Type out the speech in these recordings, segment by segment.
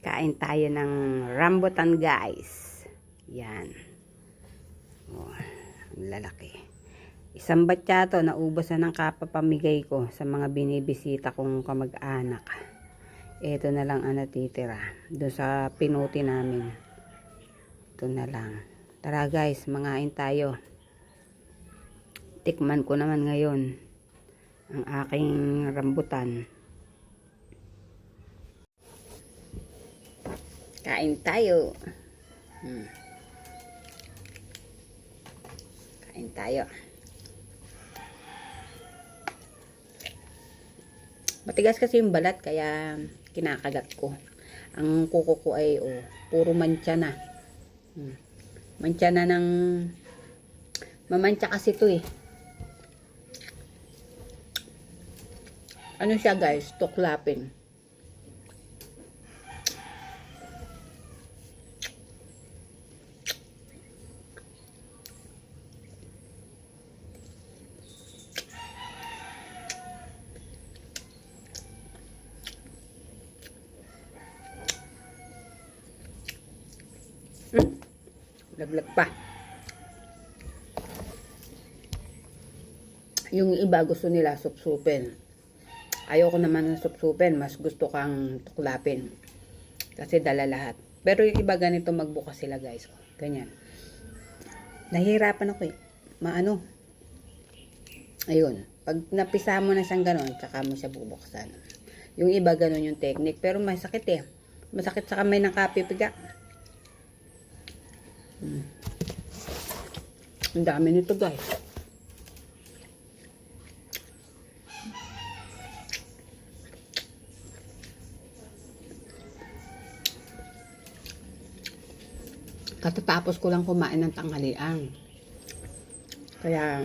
Kain tayo ng rambutan, guys. Yan. Oh, ang lalaki. Isang batyato, naubos na ng kapapamigay ko sa mga binibisita kong kamag-anak. Ito na lang ang natitira. Doon sa pinuti namin. Ito na lang. Tara guys, mangain tayo. Tikman ko naman ngayon ang aking rambutan. Kain tayo. Kain tayo. Matigas kasi yung balat kaya kinakagat ko. Ang kuko ko ay puro mantsa na. Mantsa na ng mamantsa kasi ito eh. Ano siya guys? Tuklapin. Laglag pa. Yung iba gusto nila supsupin. Ayoko naman ng supsupin. Mas gusto kang tuklapin. Kasi dala lahat. Pero yung iba ganito magbukas sila guys. Ganyan. Nahihirapan ako eh. Maano. Ayun. Pag napisa mo na siyang ganon, tsaka mo siya bubuksan. Yung iba ganon yung technique. Pero masakit eh. Masakit sa kamay ng kapipiga. Ang dami nito guys. Katatapos ko lang kumain ng tanghalian. Kaya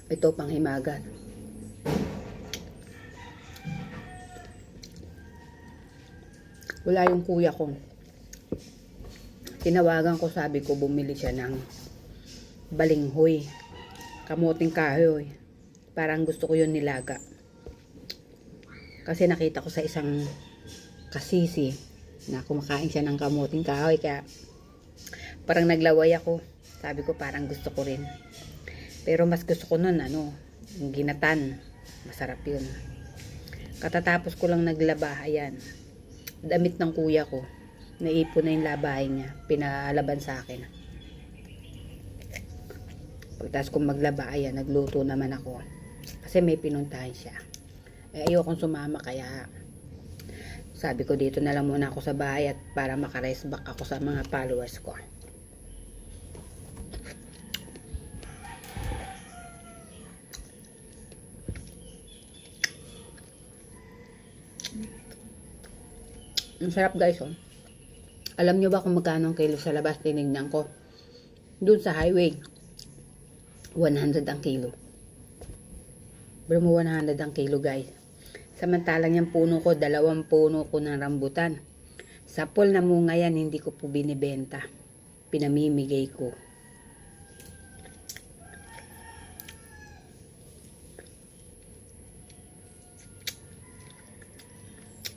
ito pang himagan. Wala yung kuya ko. Tinawagan ko, sabi ko bumili siya ng balinghoy, kamuting kahoy. Parang gusto ko yun nilaga. Kasi nakita ko sa isang kasisi na kumakain siya ng kamuting kahoy. Kaya parang naglaway ako. Sabi ko parang gusto ko rin. Pero mas gusto ko nun yung ginatan. Masarap yun. Katatapos ko lang naglaba. Ayan. Damit ng kuya ko. Naipon na yung labahay niya. Pinalaban sa akin. Pagtas kong maglaba, ayan, nagluto naman ako. Kasi may pinuntahan siya. Ayokong sumama, kaya sabi ko dito na lang muna ako sa bahay at para makarest back ako sa mga followers ko. Ang sarap guys, Alam nyo ba kung magkano ang kilo sa labas? Tinignan ko. Doon sa highway. 100 ang kilo. Pero mo 100 ang kilo guys. Samantalang yung puno ko, 2 puno ko ng rambutan. Sa pool na munga yan, hindi ko po binibenta. Pinamimigay ko.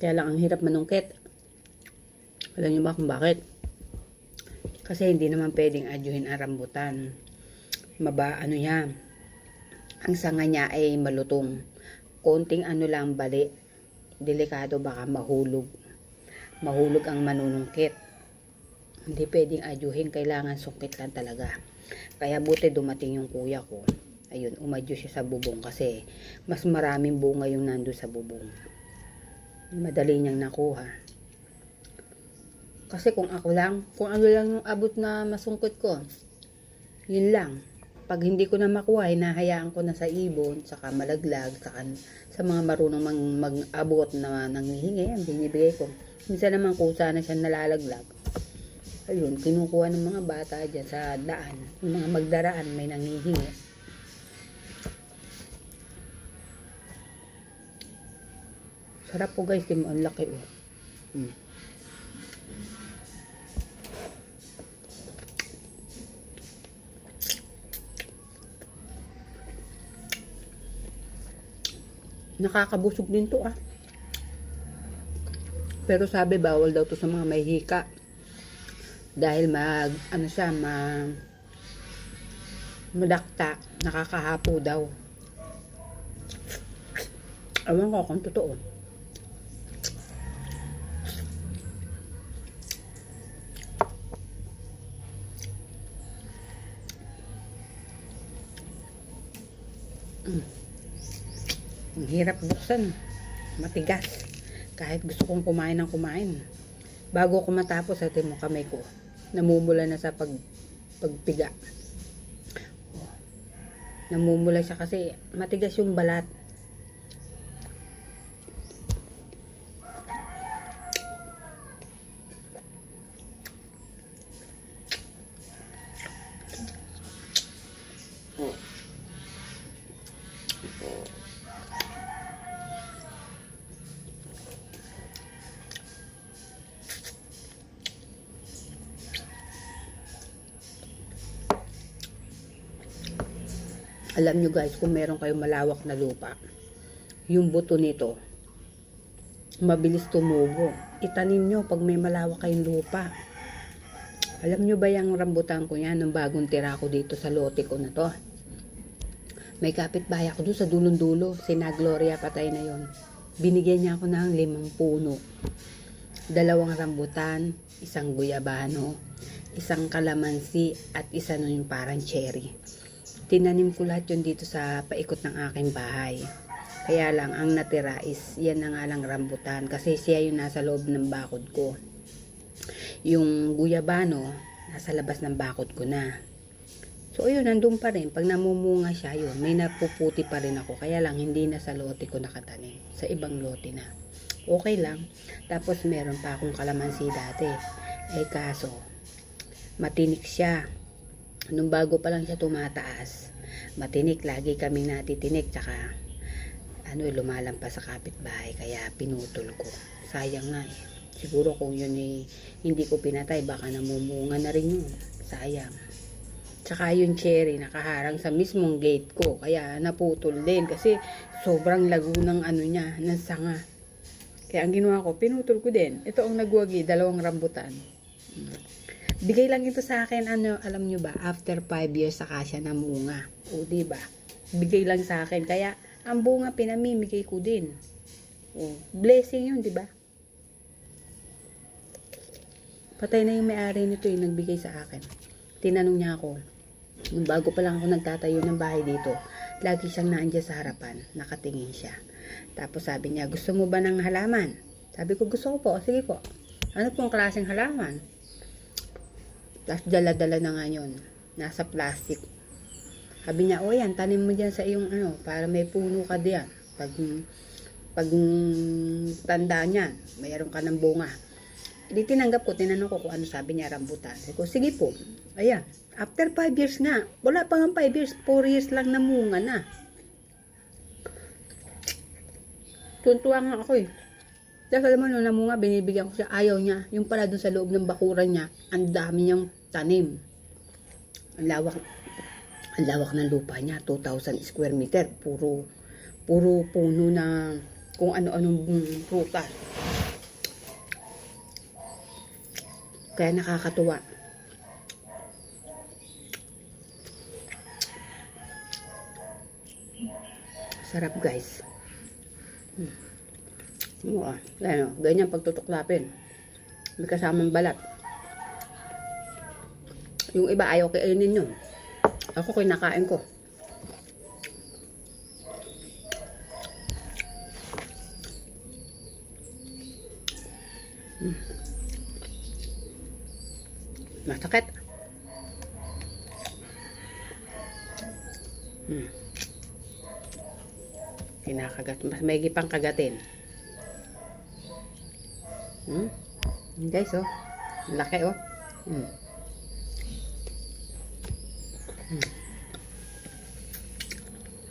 Kaya lang ang hirap manungkit. Alam niyo ba kung bakit? Kasi hindi naman pwedeng adyuhin ang rambutan. Yan. Ang sanga niya ay malutong. Konting lang bali. Delikado baka mahulog. Mahulog ang manunungkit. Hindi pwedeng adyuhin. Kailangan sungkit lang talaga. Kaya buti dumating yung kuya ko. Ayun, umadyo siya sa bubong kasi mas maraming bunga yung nandun sa bubong. Madali niyang nakuha. Kasi kung ako lang, kung ano lang yung abot na masungkit ko, yun lang. Pag hindi ko na makuha, hinahayaan ko na sa ibon, saka malaglag, saka sa mga marunong mag-abot na nanghihingi, yan, binibigay ko. Minsan naman kusa na siya nalalaglag. Ayun, kinukuha ng mga bata dyan sa daan. Yung mga magdaraan, may nanghihingi. Sarap po guys, ang laki Nakakabusog din to Pero sabi bawal daw to sa mga may hika. Dahil ano siya, madakta, nakakahapo daw. Ewan ko kung totoo. Ang hirap buksan. Matigas. Kahit gusto kong kumain ng kumain. Bago ko matapos, ito mo kamay ko. Namumula na sa pagpiga. Namumula siya kasi matigas yung balat. Alam nyo guys, kung meron kayong malawak na lupa, yung buto nito, mabilis tumubo. Itanim nyo pag may malawak kayong lupa. Alam nyo ba yung rambutan ko yan, ng bagong tira ko dito sa lote ko na to? May kapitbahay ako doon sa dulong-dulo, sina Gloria, patay na yon. Binigyan niya ako ng 5 puno. 2 rambutan, 1 guyabano, 1 kalamansi, at 1 yung parang cherry. Tinanim ko lahat yun dito sa paikot ng aking bahay. Kaya lang, ang natira is, yan na nga lang rambutan. Kasi siya yung nasa loob ng bakod ko. Yung guyabano, nasa labas ng bakod ko na. So, yun, nandun pa rin. Pag namumunga siya, yun, may napuputi pa rin ako. Kaya lang, hindi na sa lote ko nakatanim. Sa ibang lote na. Okay lang. Tapos, meron pa akong kalamansi dati. Eh, kaso, matinik siya. Nung bago pa lang siya tumataas, matinik, lagi kaming natitinik, tsaka lumalampas sa kapitbahay, kaya pinutol ko. Sayang nga eh. Siguro kung yun eh, hindi ko pinatay, baka namumunga na rin yun. Sayang. Tsaka yung cherry, nakaharang sa mismong gate ko, kaya naputol din, kasi sobrang lago ng niya, ng sanga. Kaya ang ginawa ko, pinutol ko din. Ito ang nagwagi, 2 rambutan. Bigay lang ito sa akin, alam nyo ba, after 5 years saka siya namunga. O, diba? Bigay lang sa akin. Kaya, ang bunga pinamimigay ko din. O, blessing yun, diba? Patay na yung may-ari nito yung nagbigay sa akin. Tinanong niya ako, nung bago pa lang ako nagtatayo ng bahay dito, lagi siyang naandyan sa harapan, nakatingin siya. Tapos sabi niya, gusto mo ba ng halaman? Sabi ko, gusto ko po. Sige po. Ano pong klaseng halaman? Tapos dala-dala na nga yun. Nasa plastic. Sabi niya, o yan, tanim mo dyan sa iyong para may puno ka diyan. Pag tanda niyan, mayroon ka ng bunga. Hindi tinanggap ko, tinanong ko kung ano sabi niya, rambutan. Sabi ko, sige po. Ayan, after 5 years nga. Wala pa nga 5 years, 4 years lang namunga na. Tuntua nga ako eh. Tapos alam mo, nung namunga, binibigyan ko siya, ayaw niya. Yung pala dun sa loob ng bakuran niya, ang dami niyang tanim. Ang lawak ng lupa niya, 2,000 square meter. Puro puno na kung ano-anong prutas. Kaya nakakatuwa. Sarap guys. Ganyan pagtutuklapin. May kasamang balat. Yung iba ayaw kainin yun. Ako kinakain ko. Masakit. Kinakagat. Mas may gipang kagatin. Guys, oh. Laki, oh.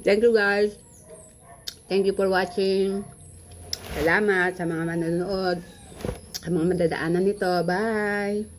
Thank you, guys. Thank you for watching. Salamat sa mga manonood. Sa mga madadaanan nito. Bye!